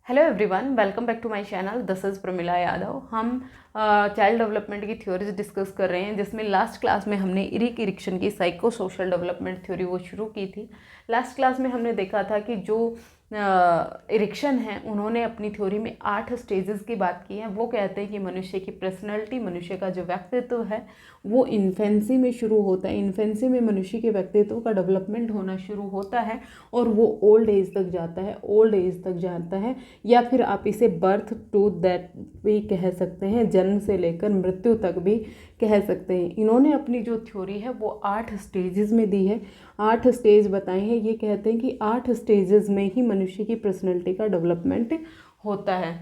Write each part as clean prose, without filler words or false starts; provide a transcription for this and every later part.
Hello everyone, welcome back to my channel. This is Pramila Yadav. हम child development की theories discuss कर रहे हैं, जिसमें लास्ट क्लास में हमने इरिक इरिक्शन की साइको सोशल डेवलपमेंट थ्योरी वो शुरू की थी। लास्ट क्लास में हमने देखा था कि जो इरिक्शन है उन्होंने अपनी थ्योरी में 8 स्टेजेस की बात की है। वो कहते हैं कि मनुष्य की पर्सनैलिटी, मनुष्य का जो व्यक्तित्व है वो इन्फेंसी में शुरू होता है। इन्फेंसी में मनुष्य के व्यक्तित्व का डेवलपमेंट होना शुरू होता है और वो ओल्ड एज तक जाता है। ओल्ड एज तक जाता है, या फिर आप इसे बर्थ टू डेथ भी कह सकते हैं, जन्म से लेकर मृत्यु तक भी कह सकते हैं। इन्होंने अपनी जो थ्योरी है वो 8 स्टेजेस में दी है, 8 स्टेज बताए हैं। ये कहते हैं कि 8 स्टेजेस में ही मनुष्य की पर्सनैलिटी का डेवलपमेंट होता है।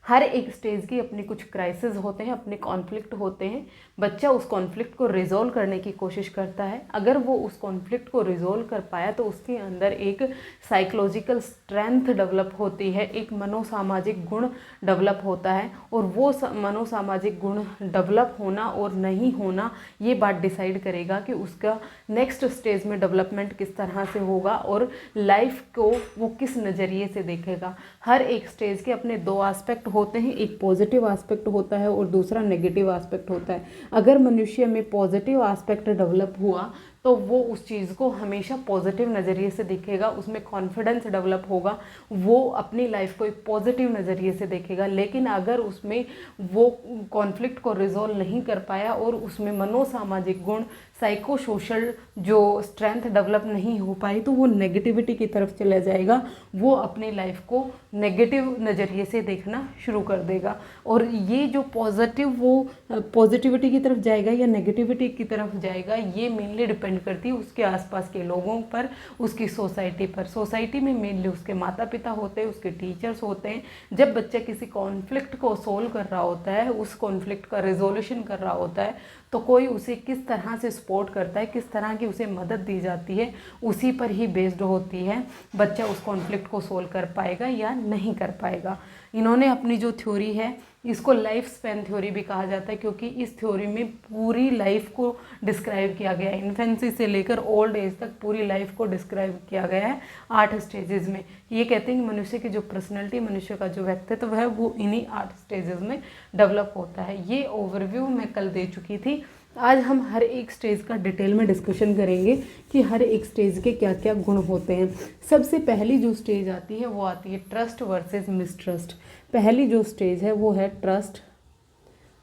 हर एक स्टेज की अपनी कुछ क्राइसिस होते हैं, अपने कॉन्फ्लिक्ट होते हैं। बच्चा उस कॉन्फ्लिक्ट को रिजॉल्व करने की कोशिश करता है। अगर वो उस कॉन्फ्लिक्ट को रिजॉल्व कर पाया तो उसके अंदर एक साइकोलॉजिकल स्ट्रेंथ डेवलप होती है, एक मनोसामाजिक गुण डेवलप होता है। और वो मनोसामाजिक गुण डेवलप होना और नहीं होना ये बात डिसाइड करेगा कि उसका नेक्स्ट स्टेज में डेवलपमेंट किस तरह से होगा और लाइफ को वो किस नज़रिए से देखेगा। हर एक स्टेज के अपने 2 एस्पेक्ट होते हैं, एक पॉजिटिव एस्पेक्ट होता है और दूसरा नेगेटिव एस्पेक्ट होता है। अगर मनुष्य में पॉजिटिव एस्पेक्ट डेवलप हुआ तो वो उस चीज़ को हमेशा पॉजिटिव नज़रिए से देखेगा, उसमें कॉन्फिडेंस डेवलप होगा, वो अपनी लाइफ को एक पॉजिटिव नज़रिए से देखेगा। लेकिन अगर उसमें वो कॉन्फ्लिक्ट को रिजॉल्व नहीं कर पाया और उसमें मनोसामाजिक गुण, साइको सोशल जो स्ट्रेंथ डेवलप नहीं हो पाई, तो वो नेगेटिविटी की तरफ चला जाएगा। वो अपनी लाइफ को नेगेटिव नज़रिए से देखना शुरू कर देगा। और ये जो पॉजिटिव, वो पॉजिटिविटी की तरफ जाएगा या नेगेटिविटी की तरफ जाएगा, ये मेनली डिपेंड करती है उसके आसपास के लोगों पर, उसकी सोसाइटी पर। सोसाइटी में मेनली उसके माता पिता होते हैं, उसके टीचर्स होते हैं। जब बच्चा किसी कॉन्फ्लिक्ट को सोल्व कर रहा होता है, उस कॉन्फ्लिक्ट का रिजोल्यूशन कर रहा होता है, तो कोई उसे किस तरह से सपोर्ट करता है, किस तरह की उसे मदद दी जाती है, उसी पर ही बेस्ड होती है बच्चा उस कॉन्फ्लिक्ट को सोल्व कर पाएगा या नहीं कर पाएगा। इन्होंने अपनी जो थ्योरी है इसको लाइफ स्पैन थ्योरी भी कहा जाता है, क्योंकि इस थ्योरी में पूरी लाइफ को डिस्क्राइब किया गया है। इन्फेंसी से लेकर ओल्ड एज तक पूरी लाइफ को डिस्क्राइब किया गया है 8 स्टेजेस में। ये कहते हैं कि मनुष्य की जो पर्सनैलिटी, मनुष्य का जो व्यक्तित्व है वो इन्हीं 8 स्टेजेस में डेवलप होता है। ये ओवरव्यू मैं कल दे चुकी थी। आज हम हर एक स्टेज का डिटेल में डिस्कशन करेंगे कि हर एक स्टेज के क्या क्या गुण होते हैं। सबसे पहली जो स्टेज आती है वो आती है ट्रस्ट वर्सेस मिसट्रस्ट। पहली जो स्टेज है वो है trust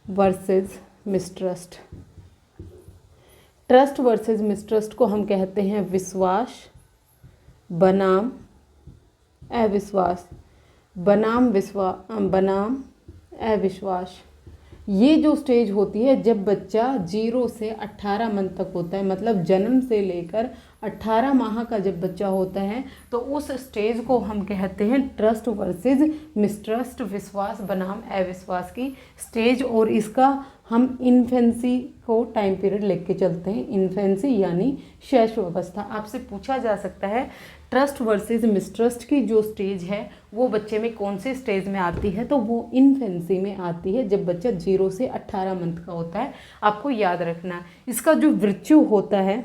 versus mistrust. Trust versus mistrust को हम कहते हैं विश्वास बनाम अविश्वास, बनाम अविश्वास। ये जो स्टेज होती है जब बच्चा 0 से 18 मंथ तक होता है, मतलब जन्म से लेकर 18 माह का जब बच्चा होता है, तो उस स्टेज को हम कहते हैं ट्रस्ट वर्सेस मिसट्रस्ट, विश्वास बनाम अविश्वास की स्टेज। और इसका हम इन्फेंसी को टाइम पीरियड लेके चलते हैं। इन्फेंसी यानी शैशवावस्था। आपसे पूछा जा सकता है ट्रस्ट वर्सेस मिसट्रस्ट की जो स्टेज है वो बच्चे में कौन से स्टेज में आती है, तो वो इन्फेंसी में आती है, जब बच्चा 0 से 18 मंथ का होता है। आपको याद रखना, इसका जो विर्च्यू होता है,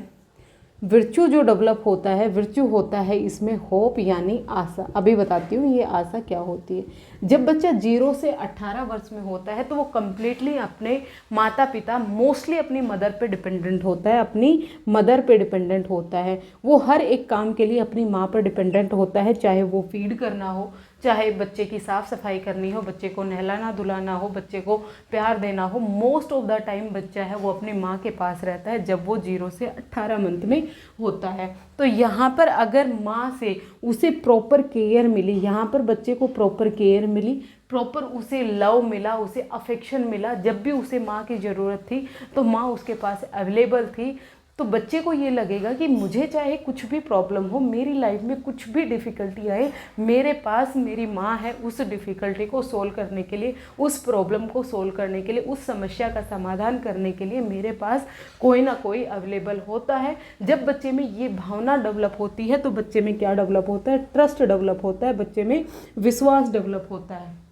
विर्च्यू जो डेवलप होता है, विर्च्यू होता है इसमें होप यानी आशा। अभी बताती हूँ ये आशा क्या होती है। जब बच्चा 0 से 18 वर्ष में होता है तो वो कम्प्लीटली अपने माता पिता, मोस्टली अपनी मदर पे डिपेंडेंट होता है, अपनी मदर पे डिपेंडेंट होता है। वो हर एक काम के लिए अपनी माँ पर डिपेंडेंट होता है, चाहे वो फीड करना हो, चाहे बच्चे की साफ़ सफाई करनी हो, बच्चे को नहलाना धुलाना हो, बच्चे को प्यार देना हो। मोस्ट ऑफ द टाइम बच्चा है वो अपनी माँ के पास रहता है जब वो 0 से 18 मंथ में होता है। तो यहाँ पर अगर माँ से उसे प्रॉपर केयर मिली, यहाँ पर बच्चे को प्रॉपर केयर मिली, प्रॉपर उसे लव मिला, उसे अफेक्शन मिला, जब भी उसे माँ की ज़रूरत थी तो माँ उसके पास अवेलेबल थी, तो बच्चे को ये लगेगा कि मुझे चाहे कुछ भी प्रॉब्लम हो, मेरी लाइफ में कुछ भी डिफ़िकल्टी आए, मेरे पास मेरी माँ है उस डिफ़िकल्टी को सोल्व करने के लिए, उस प्रॉब्लम को सोल्व करने के लिए, उस समस्या का समाधान करने के लिए मेरे पास कोई ना कोई अवेलेबल होता है। जब बच्चे में ये भावना डेवलप होती है तो बच्चे में क्या डेवलप होता है? ट्रस्ट डेवलप होता है, बच्चे में विश्वास डेवलप होता है।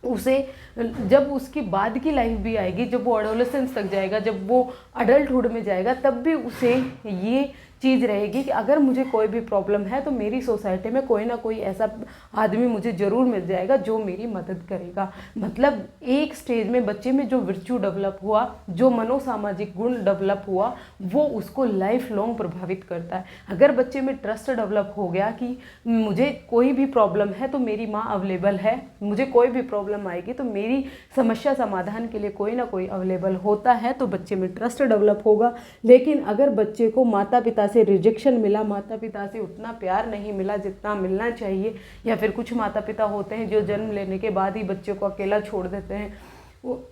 उसे जब उसकी बाद की लाइफ भी आएगी, जब वो एडोलेसेंस तक जाएगा, जब वो अडल्टहुड में जाएगा, तब भी उसे ये चीज़ रहेगी कि अगर मुझे कोई भी प्रॉब्लम है तो मेरी सोसाइटी में कोई ना कोई ऐसा आदमी मुझे ज़रूर मिल जाएगा जो मेरी मदद करेगा। मतलब एक स्टेज में बच्चे में जो वर्च्यू डेवलप हुआ, जो मनोसामाजिक गुण डेवलप हुआ, वो उसको लाइफ लॉन्ग प्रभावित करता है। अगर बच्चे में ट्रस्ट डेवलप हो गया कि मुझे कोई भी प्रॉब्लम है तो मेरी माँ अवेलेबल है, मुझे कोई भी प्रॉब्लम आएगी तो मेरी समस्या समाधान के लिए कोई ना कोई अवेलेबल होता है, तो बच्चे में ट्रस्ट डेवलप होगा। लेकिन अगर बच्चे को माता पिता से रिजेक्शन मिला, माता पिता से उतना प्यार नहीं मिला जितना मिलना चाहिए, या फिर कुछ माता पिता होते हैं जो जन्म लेने के बाद ही बच्चे को अकेला छोड़ देते हैं, वो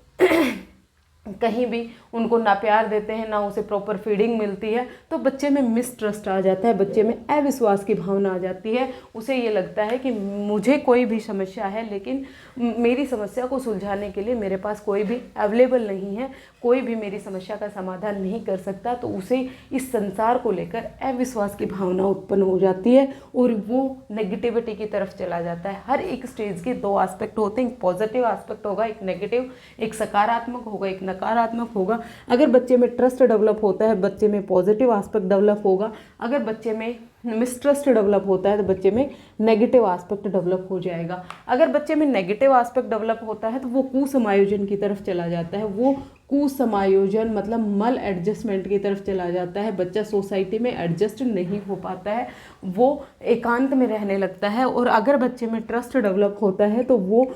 कहीं भी उनको ना प्यार देते हैं, ना उसे प्रॉपर फीडिंग मिलती है, तो बच्चे में मिसट्रस्ट आ जाता है, बच्चे में अविश्वास की भावना आ जाती है। उसे ये लगता है कि मुझे कोई भी समस्या है लेकिन मेरी समस्या को सुलझाने के लिए मेरे पास कोई भी अवेलेबल नहीं है, कोई भी मेरी समस्या का समाधान नहीं कर सकता, तो उसे इस संसार को लेकर अविश्वास की भावना उत्पन्न हो जाती है और वो नेगेटिविटी की तरफ चला जाता है। हर एक स्टेज के दो एस्पेक्ट होते हैं, एक पॉजिटिव एस्पेक्ट होगा, एक नेगेटिव, एक सकारात्मक होगा, एक नकारात्मक होगा। अगर बच्चे में ट्रस्ट डेवलप होता है, बच्चे में पॉजिटिव एस्पेक्ट डेवलप होगा। अगर बच्चे में मिसट्रस्ट डेवलप होता है तो बच्चे में नेगेटिव एस्पेक्ट डेवलप हो जाएगा। अगर बच्चे में नेगेटिव एस्पेक्ट डेवलप होता है तो वो कुसमायोजन की तरफ चला जाता है, वो कुसमायोजन मतलब मल एडजस्टमेंट की तरफ चला जाता है। बच्चा सोसाइटी में एडजस्ट नहीं हो पाता है, वो एकांत में रहने लगता है। और अगर बच्चे में ट्रस्ट डेवलप होता है तो वो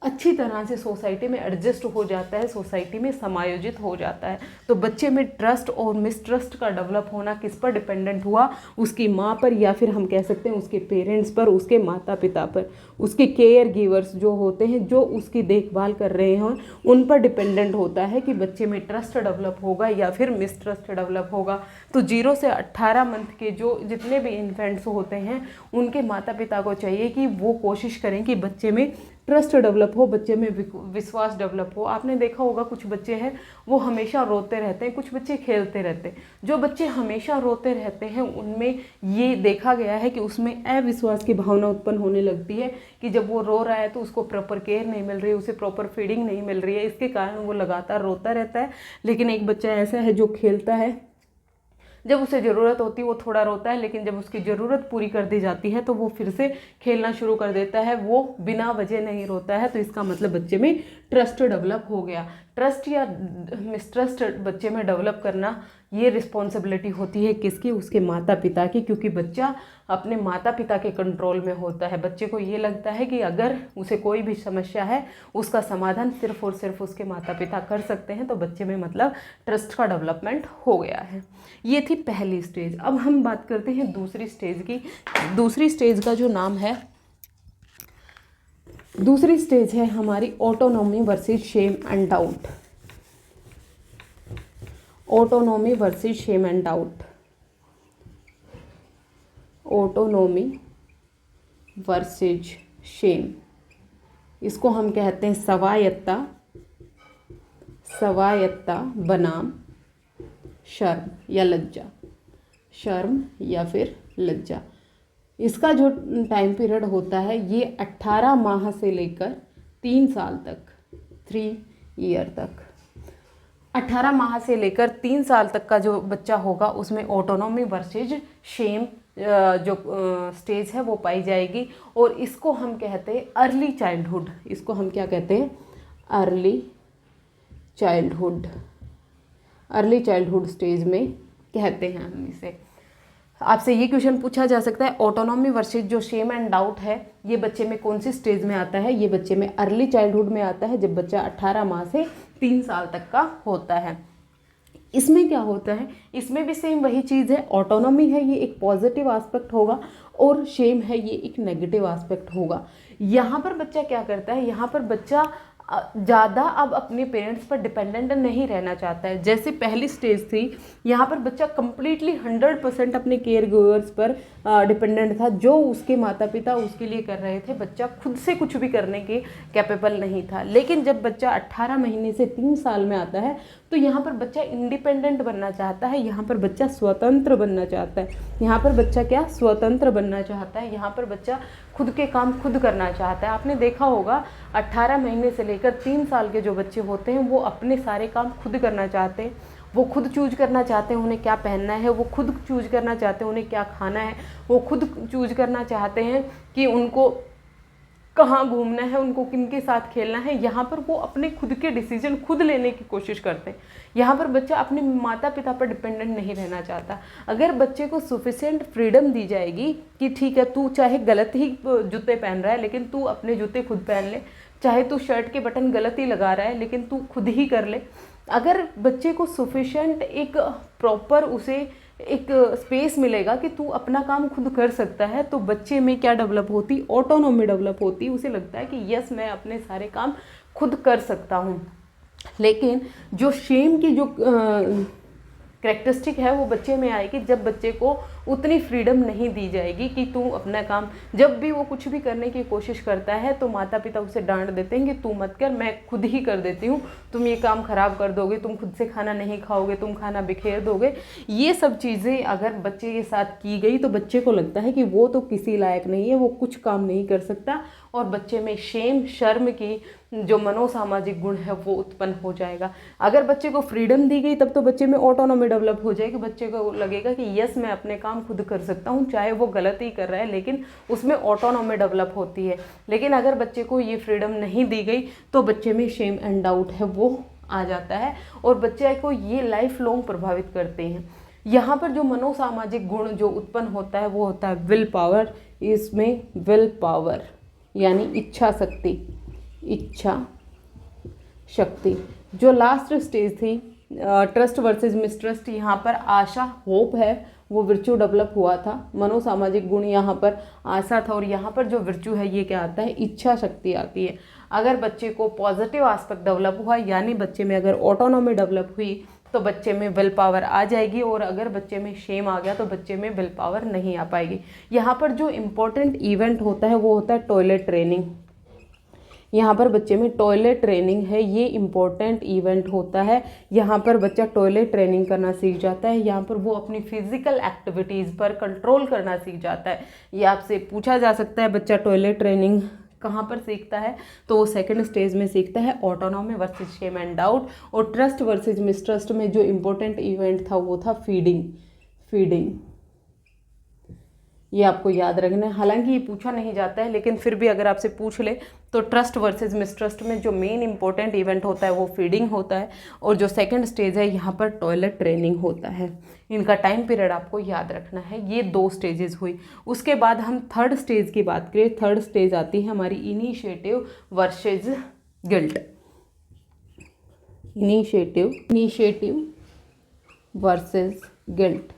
अच्छी तरह से सोसाइटी में एडजस्ट हो जाता है, सोसाइटी में समायोजित हो जाता है। तो बच्चे में ट्रस्ट और मिसट्रस्ट का डेवलप होना किस पर डिपेंडेंट हुआ? उसकी माँ पर, या फिर हम कह सकते हैं उसके पेरेंट्स पर, उसके माता पिता पर, उसके केयर गिवर्स जो होते हैं, जो उसकी देखभाल कर रहे हैं, उन पर डिपेंडेंट होता है कि बच्चे में ट्रस्ट डेवलप होगा या फिर मिसट्रस्ट डेवलप होगा। तो 0 से 18 मंथ के जो जितने भी इन्फेंट्स होते हैं, उनके माता पिता को चाहिए कि वो कोशिश करें कि बच्चे में ट्रस्ट डेवलप हो, बच्चे में विश्वास डेवलप हो। आपने देखा होगा कुछ बच्चे हैं वो हमेशा रोते रहते हैं, कुछ बच्चे खेलते रहते हैं। जो बच्चे हमेशा रोते रहते हैं उनमें ये देखा गया है कि उसमें अविश्वास की भावना उत्पन्न होने लगती है कि जब वो रो रहा है तो उसको प्रॉपर केयर नहीं मिल रही है, उसे प्रॉपर फीडिंग नहीं मिल रही है, इसके कारण वो लगातार रोता रहता है। लेकिन एक बच्चा ऐसा है जो खेलता है, जब उसे ज़रूरत होती है वो थोड़ा रोता है, लेकिन जब उसकी ज़रूरत पूरी कर दी जाती है तो वो फिर से खेलना शुरू कर देता है, वो बिना वजह नहीं रोता है। तो इसका मतलब बच्चे में ट्रस्ट डेवलप हो गया। ट्रस्ट या मिसट्रस्ट बच्चे में डेवलप करना, ये रिस्पॉन्सिबिलिटी होती है किसकी? उसके माता पिता की, क्योंकि बच्चा अपने माता पिता के कंट्रोल में होता है। बच्चे को ये लगता है कि अगर उसे कोई भी समस्या है उसका समाधान सिर्फ और सिर्फ उसके माता पिता कर सकते हैं, तो बच्चे में मतलब ट्रस्ट का डेवलपमेंट हो गया है। ये थी पहली स्टेज। अब हम बात करते हैं दूसरी स्टेज की। दूसरी स्टेज का जो नाम है, दूसरी स्टेज है हमारी autonomy versus shame and doubt. Autonomy versus shame and doubt. Autonomy versus shame, इसको हम कहते हैं स्वायत्ता, स्वायत्ता बनाम शर्म या लज्जा, शर्म या फिर लज्जा। इसका जो टाइम पीरियड होता है ये 18 माह से लेकर 3 साल तक, 3 ईयर तक। 18 माह से लेकर 3 साल तक का जो बच्चा होगा उसमें ऑटोनॉमी वर्सेज शेम जो स्टेज है वो पाई जाएगी। और इसको हम कहते हैं अर्ली चाइल्डहुड। इसको हम क्या कहते हैं? Early childhood. Early childhood stage में कहते हैं हम इसे। आपसे ये क्वेश्चन पूछा जा सकता है, ऑटोनॉमी वर्सेस जो शेम एंड डाउट है ये बच्चे में कौन सी स्टेज में आता है? ये बच्चे में अर्ली चाइल्डहुड में आता है, जब बच्चा 18 माह से 3 साल तक का होता है। इसमें क्या होता है? इसमें भी सेम वही चीज़ है। ऑटोनॉमी है, ये एक पॉजिटिव एस्पेक्ट होगा, और शेम है, ये एक नेगेटिव एस्पेक्ट होगा। यहाँ पर बच्चा क्या करता है? यहाँ पर बच्चा ज़्यादा अब अपने पेरेंट्स पर डिपेंडेंट नहीं रहना चाहता है। जैसे पहली स्टेज थी, यहाँ पर बच्चा कम्प्लीटली 100% अपने केयर गिवर्स पर डिपेंडेंट था। जो उसके माता पिता उसके लिए कर रहे थे, बच्चा खुद से कुछ भी करने के कैपेबल नहीं था। लेकिन जब बच्चा 18 महीने से 3 साल में आता है तो यहाँ पर बच्चा इंडिपेंडेंट बनना चाहता है, यहाँ पर बच्चा स्वतंत्र बनना चाहता है। यहाँ पर बच्चा क्या? स्वतंत्र बनना चाहता है। यहाँ पर बच्चा खुद के काम खुद करना चाहता है। आपने देखा होगा 18 महीने से लेकर 3 साल के जो बच्चे होते हैं वो अपने सारे काम खुद करना चाहते हैं। वो खुद चूज करना चाहते हैं उन्हें क्या पहनना है, वो खुद चूज करना चाहते हैं उन्हें क्या खाना है, वो खुद चूज करना चाहते हैं कि उनको कहाँ घूमना है, उनको किनके साथ खेलना है। यहाँ पर वो अपने खुद के डिसीजन खुद लेने की कोशिश करते हैं। यहाँ पर बच्चा अपने माता पिता पर डिपेंडेंट नहीं रहना चाहता। अगर बच्चे को सफिशिएंट फ्रीडम दी जाएगी कि ठीक है तू चाहे गलत ही जूते पहन रहा है लेकिन तू अपने जूते खुद पहन ले, चाहे तू शर्ट के बटन गलत ही लगा रहा है लेकिन तू खुद ही कर ले। अगर बच्चे को सफिशिएंट एक प्रॉपर उसे एक स्पेस मिलेगा कि तू अपना काम खुद कर सकता है, तो बच्चे में क्या डेवलप होती, ऑटोनॉमी डेवलप होती। उसे लगता है कि यस मैं अपने सारे काम खुद कर सकता हूँ। लेकिन जो शेम की जो कैरेक्टरिस्टिक है वो बच्चे में आएगी जब बच्चे को उतनी फ्रीडम नहीं दी जाएगी कि तू अपना काम, जब भी वो कुछ भी करने की कोशिश करता है तो माता पिता उसे डांट देते हैं कि तू मत कर, मैं खुद ही कर देती हूँ, तुम ये काम खराब कर दोगे, तुम खुद से खाना नहीं खाओगे, तुम खाना बिखेर दोगे। ये सब चीज़ें अगर बच्चे के साथ की गई तो बच्चे को लगता है कि वो तो किसी लायक नहीं है, वो कुछ काम नहीं कर सकता, और बच्चे में शेम, शर्म की जो मनोसामाजिक गुण है वो उत्पन्न हो जाएगा। अगर बच्चे को फ्रीडम दी गई तब तो बच्चे में ऑटोनॉमी डेवलप हो जाएगी। बच्चे को लगेगा कि यस मैं अपने काम खुद कर सकता हूँ, चाहे वो गलत ही कर रहा है लेकिन उसमें ऑटोनॉमी डेवलप होती है। लेकिन अगर बच्चे को ये फ्रीडम नहीं दी गई तो बच्चे में शेम एंड डाउट है वो आ जाता है, और बच्चे को ये लाइफ लॉन्ग प्रभावित करते हैं। यहाँ पर जो मनोसामाजिक गुण जो उत्पन्न होता है वो होता है विल पावर। इसमें विल पावर यानी इच्छा शक्ति, इच्छा शक्ति। जो लास्ट स्टेज थी ट्रस्ट वर्सेस मिसट्रस्ट, यहाँ पर आशा, होप है वो विर्चू डेवलप हुआ था। मनोसामाजिक गुण यहाँ पर आशा था, और यहाँ पर जो विर्चू है ये क्या आता है, इच्छा शक्ति आती है। अगर बच्चे को पॉजिटिव एस्पेक्ट डेवलप हुआ यानी बच्चे में अगर ऑटोनॉमी डेवलप हुई तो बच्चे में विल पावर आ जाएगी, और अगर बच्चे में शेम आ गया तो बच्चे में विल पावर नहीं आ पाएगी। यहाँ पर जो इम्पोर्टेंट इवेंट होता है वो होता है टॉयलेट ट्रेनिंग। यहाँ पर बच्चे में टॉयलेट ट्रेनिंग है, ये इम्पोर्टेंट इवेंट होता है। यहाँ पर बच्चा टॉयलेट ट्रेनिंग करना सीख जाता है। यहाँ पर वो अपनी फिजिकल एक्टिविटीज़ पर कंट्रोल करना सीख जाता है। ये आपसे पूछा जा सकता है बच्चा टॉयलेट ट्रेनिंग कहाँ पर सीखता है, तो वो सेकंड स्टेज में सीखता है, autonomy versus shame and doubt. और ट्रस्ट वर्सेस मिसट्रस्ट में जो इम्पोर्टेंट इवेंट था वो था फीडिंग। ये आपको याद रखना है। हालांकि ये पूछा नहीं जाता है लेकिन फिर भी अगर आपसे पूछ ले तो ट्रस्ट वर्सेस मिसट्रस्ट में जो मेन इंपॉर्टेंट इवेंट होता है वो फीडिंग होता है, और जो सेकंड स्टेज है यहाँ पर टॉयलेट ट्रेनिंग होता है। इनका टाइम पीरियड आपको याद रखना है। ये 2 स्टेजेस हुई। उसके बाद हम थर्ड स्टेज की बात करें। थर्ड स्टेज आती है हमारी initiative versus guilt. Initiative versus guilt.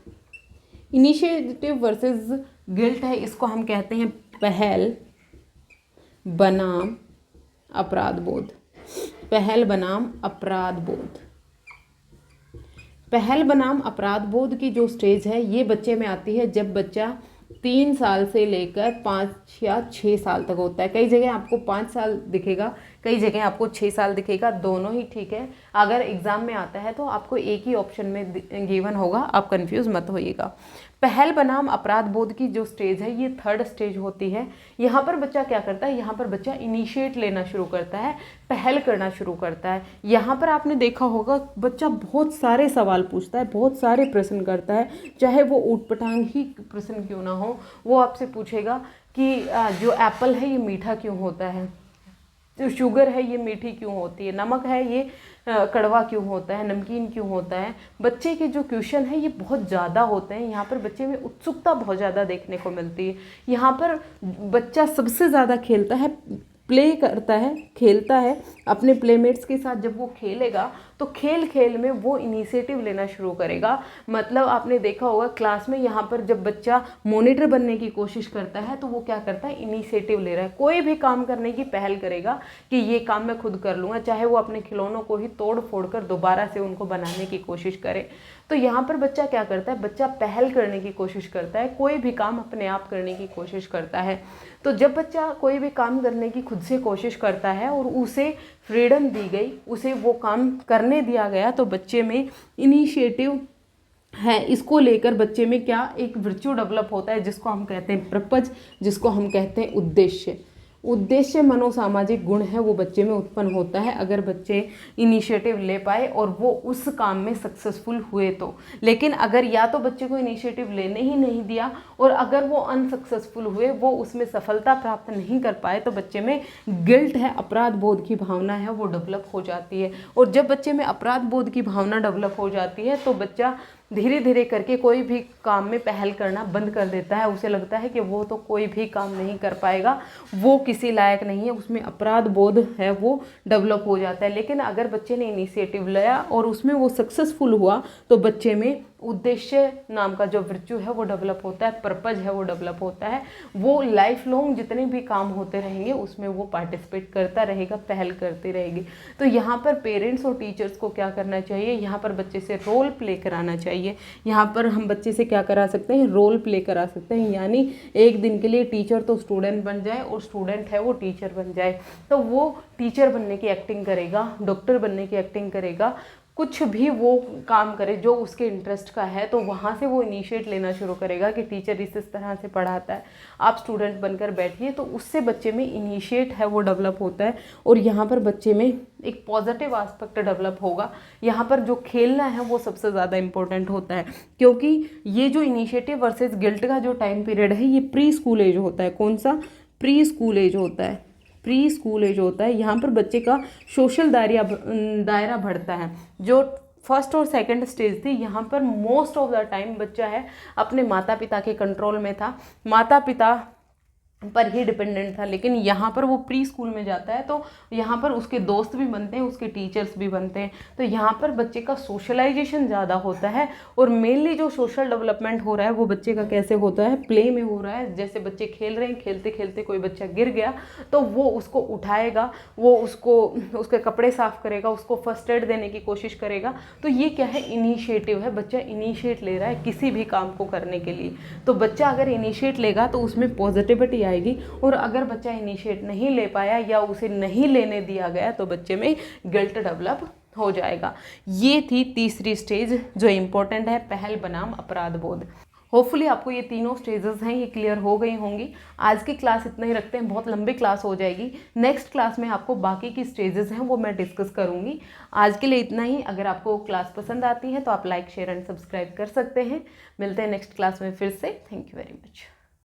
Initiative versus guilt है, इसको हम कहते हैं पहल बनाम अपराध बोध। पहल बनाम अपराध बोध। पहल बनाम अपराध बोध की जो स्टेज है ये बच्चे में आती है जब बच्चा 3 साल से लेकर 5 या 6 साल तक होता है। कई जगह आपको 5 साल दिखेगा, कई जगह आपको 6 साल दिखेगा, दोनों ही ठीक है। अगर एग्ज़ाम में आता है तो आपको एक ही ऑप्शन में गिवन होगा, आप कंफ्यूज मत होइएगा। पहल बनाम अपराध बोध की जो स्टेज है ये थर्ड स्टेज होती है। यहाँ पर बच्चा क्या करता है, यहाँ पर बच्चा इनिशिएट लेना शुरू करता है, पहल करना शुरू करता है। यहाँ पर आपने देखा होगा बच्चा बहुत सारे सवाल पूछता है, बहुत सारे प्रश्न करता है, चाहे वो ऊटपटांग ही प्रश्न क्यों ना हो। वो आपसे पूछेगा कि जो एप्पल है ये मीठा क्यों होता है, जो शुगर है ये मीठी क्यों होती है, नमक है ये कड़वा क्यों होता है, नमकीन क्यों होता है। बच्चे के जो क्वेश्चन है ये बहुत ज़्यादा होते हैं। यहाँ पर बच्चे में उत्सुकता बहुत ज़्यादा देखने को मिलती है। यहाँ पर बच्चा सबसे ज़्यादा खेलता है, प्ले करता है, खेलता है अपने प्लेमेट्स के साथ। जब वो खेलेगा तो खेल खेल में वो इनिशिएटिव लेना शुरू करेगा। मतलब आपने देखा होगा क्लास में यहाँ पर जब बच्चा मॉनिटर बनने की कोशिश करता है तो वो क्या करता है, इनिशिएटिव ले रहा है, कोई भी काम करने की पहल करेगा कि ये काम मैं खुद कर लूँगा, चाहे वो अपने खिलौनों को ही तोड़ फोड़ कर दोबारा से उनको बनाने की कोशिश करे। तो यहाँ पर बच्चा क्या करता है, बच्चा पहल करने की कोशिश करता है, कोई भी काम अपने आप करने की कोशिश करता है। तो जब बच्चा कोई भी काम करने की खुद से कोशिश करता है और उसे फ्रीडम दी गई, उसे वो काम करने दिया गया, तो बच्चे में इनिशिएटिव है। इसको लेकर बच्चे में क्या एक वर्च्यू डेवलप होता है जिसको हम कहते हैं पर्पज, जिसको हम कहते हैं उद्देश्य। उद्देश्य मनोसामाजिक गुण है वो बच्चे में उत्पन्न होता है अगर बच्चे इनिशिएटिव ले पाए और वो उस काम में सक्सेसफुल हुए तो। लेकिन अगर या तो बच्चे को इनिशिएटिव लेने ही नहीं दिया और अगर वो अनसक्सेसफुल हुए, वो उसमें सफलता प्राप्त नहीं कर पाए, तो बच्चे में गिल्ट है, अपराध बोध की भावना है वो डेवलप हो जाती है। और जब बच्चे में अपराध बोध की भावना डेवलप हो जाती है तो बच्चा धीरे धीरे करके कोई भी काम में पहल करना बंद कर देता है। उसे लगता है कि वो तो कोई भी काम नहीं कर पाएगा, वो किसी लायक नहीं है, उसमें अपराध बोध है वो डेवलप हो जाता है। लेकिन अगर बच्चे ने इनिशिएटिव लिया और उसमें वो सक्सेसफुल हुआ तो बच्चे में उद्देश्य नाम का जो वर्च्यू है वो डेवलप होता है, पर्पज है वो डेवलप होता है। वो लाइफ लॉन्ग जितने भी काम होते रहेंगे उसमें वो पार्टिसिपेट करता रहेगा, पहल करती रहेगी। तो यहाँ पर पेरेंट्स और टीचर्स को क्या करना चाहिए, यहाँ पर बच्चे से रोल प्ले कराना चाहिए। यहाँ पर हम बच्चे से क्या करा सकते हैं, रोल प्ले करा सकते हैं। यानी एक दिन के लिए टीचर तो स्टूडेंट बन जाए और स्टूडेंट है वो टीचर बन जाए। तो वो टीचर बनने की एक्टिंग करेगा, डॉक्टर बनने की एक्टिंग करेगा, कुछ भी वो काम करे जो उसके इंटरेस्ट का है, तो वहाँ से वो इनिशिएट लेना शुरू करेगा कि टीचर इस तरह से पढ़ाता है, आप स्टूडेंट बनकर बैठिए। तो उससे बच्चे में इनिशिएट है वो डेवलप होता है और यहाँ पर बच्चे में एक पॉजिटिव एस्पेक्ट डेवलप होगा। यहाँ पर जो खेलना है वो सबसे ज़्यादा इंपॉर्टेंट होता है, क्योंकि ये जो इनिशिएटिव वर्सेस गिल्ट का जो टाइम पीरियड है ये प्री स्कूल एज होता है। कौन सा? प्री स्कूल एज होता है। प्री स्कूल एज होता है। यहाँ पर बच्चे का सोशल दायरा बढ़ता है। जो फर्स्ट और सेकंड स्टेज थी, यहाँ पर मोस्ट ऑफ द टाइम बच्चा है अपने माता पिता के कंट्रोल में था, माता पिता पर ही डिपेंडेंट था। लेकिन यहाँ पर वो प्री स्कूल में जाता है तो यहाँ पर उसके दोस्त भी बनते हैं, उसके टीचर्स भी बनते हैं। तो यहाँ पर बच्चे का सोशलाइजेशन ज़्यादा होता है और मेनली जो सोशल डेवलपमेंट हो रहा है वो बच्चे का कैसे होता है, प्ले में हो रहा है। जैसे बच्चे खेल रहे हैं, खेलते खेलते कोई बच्चा गिर गया तो वो उसको उठाएगा, वो उसके कपड़े साफ करेगा, उसको फर्स्ट एड देने की कोशिश करेगा। तो ये क्या है, इनिशिएटिव है। बच्चा इनिशिएट ले रहा है किसी भी काम को करने के लिए। तो बच्चा अगर इनिशिएट लेगा तो उसमें पॉजिटिविटी आएगी, और अगर बच्चा इनिशिएट नहीं ले पाया या उसे नहीं लेने दिया गया तो बच्चे में गिल्ट डेवलप हो जाएगा। ये थी तीसरी स्टेज जो इम्पोर्टेंट है, पहल बनाम अपराध बोध। होपफुली आपको ये तीनों स्टेजेस हैं ये क्लियर हो गई होंगी। आज की क्लास इतना ही रखते हैं, बहुत लंबी क्लास हो जाएगी। नेक्स्ट क्लास में आपको बाकी की स्टेजेस हैं वो मैं डिस्कस करूँगी। आज के लिए इतना ही। अगर आपको क्लास पसंद आती है तो आप लाइक, शेयर एंड सब्सक्राइब कर सकते हैं। मिलते हैं नेक्स्ट क्लास में फिर से। Thank you very much.